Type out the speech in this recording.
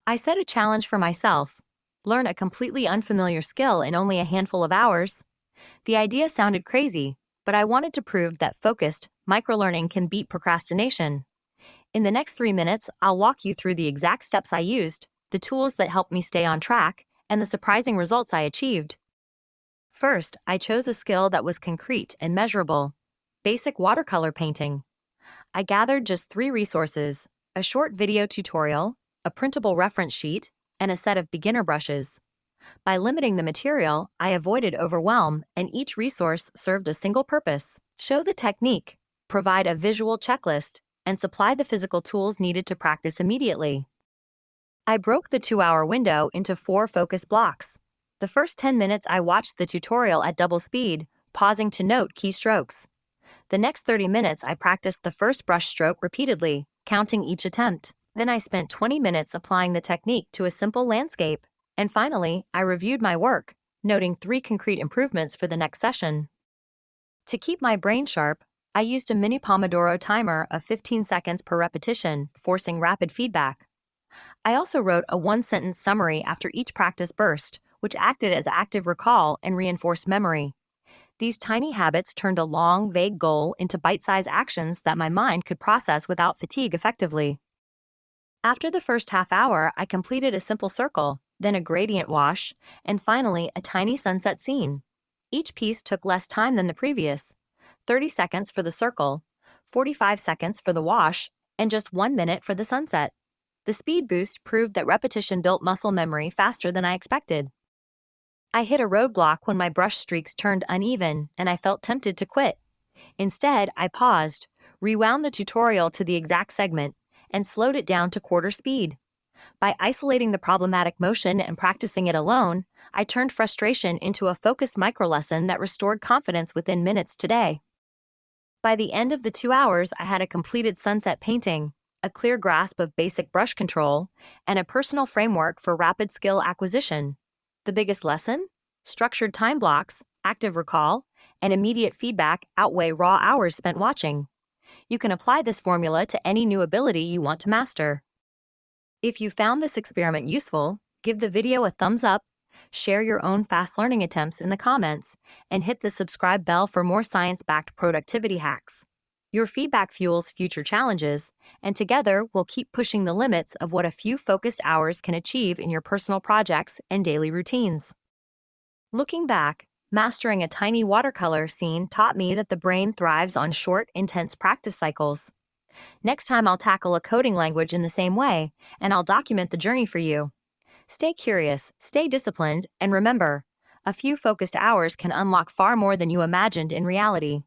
I set a challenge for myself: learn a completely unfamiliar skill in only a handful of hours. The idea sounded crazy, but I wanted to prove that focused, microlearning can beat procrastination. In the next 3 minutes, I'll walk you through the exact steps I used, the tools that helped me stay on track, and the surprising results I achieved. First, I chose a skill that was concrete and measurable: basic watercolor painting. I gathered just 3 resources: a short video tutorial, a printable reference sheet, and a set of beginner brushes. By limiting the material, I avoided overwhelm, and each resource served a single purpose: show the technique, provide a visual checklist, and supply the physical tools needed to practice immediately. I broke the 2-hour window into 4 focus blocks. The first 10 minutes I watched the tutorial at double speed, pausing to note key strokes. The next 30 minutes I practiced the first brush stroke repeatedly, counting each attempt. Then I spent 20 minutes applying the technique to a simple landscape. And finally, I reviewed my work, noting 3 concrete improvements for the next session. To keep my brain sharp, I used a mini Pomodoro timer of 15 seconds per repetition, forcing rapid feedback. I also wrote a 1-sentence summary after each practice burst, which acted as active recall and reinforced memory. These tiny habits turned a long, vague goal into bite-sized actions that my mind could process without fatigue effectively. After the first half hour, I completed a simple circle, then a gradient wash, and finally a tiny sunset scene. Each piece took less time than the previous: 30 seconds for the circle, 45 seconds for the wash, and just 1 minute for the sunset. The speed boost proved that repetition built muscle memory faster than I expected. I hit a roadblock when my brush streaks turned uneven and I felt tempted to quit. Instead, I paused, rewound the tutorial to the exact segment, and slowed it down to quarter speed. By isolating the problematic motion and practicing it alone, I turned frustration into a focused microlesson that restored confidence within minutes today. By the end of the 2 hours, I had a completed sunset painting, a clear grasp of basic brush control, and a personal framework for rapid skill acquisition. The biggest lesson? Structured time blocks, active recall, and immediate feedback outweigh raw hours spent watching. You can apply this formula to any new ability you want to master. If you found this experiment useful, give the video a thumbs up, share your own fast learning attempts in the comments, and hit the subscribe bell for more science-backed productivity hacks. Your feedback fuels future challenges, and together we'll keep pushing the limits of what a few focused hours can achieve in your personal projects and daily routines. Looking back, mastering a tiny watercolor scene taught me that the brain thrives on short, intense practice cycles. Next time I'll tackle a coding language in the same way, and I'll document the journey for you. Stay curious, stay disciplined, and remember, a few focused hours can unlock far more than you imagined in reality.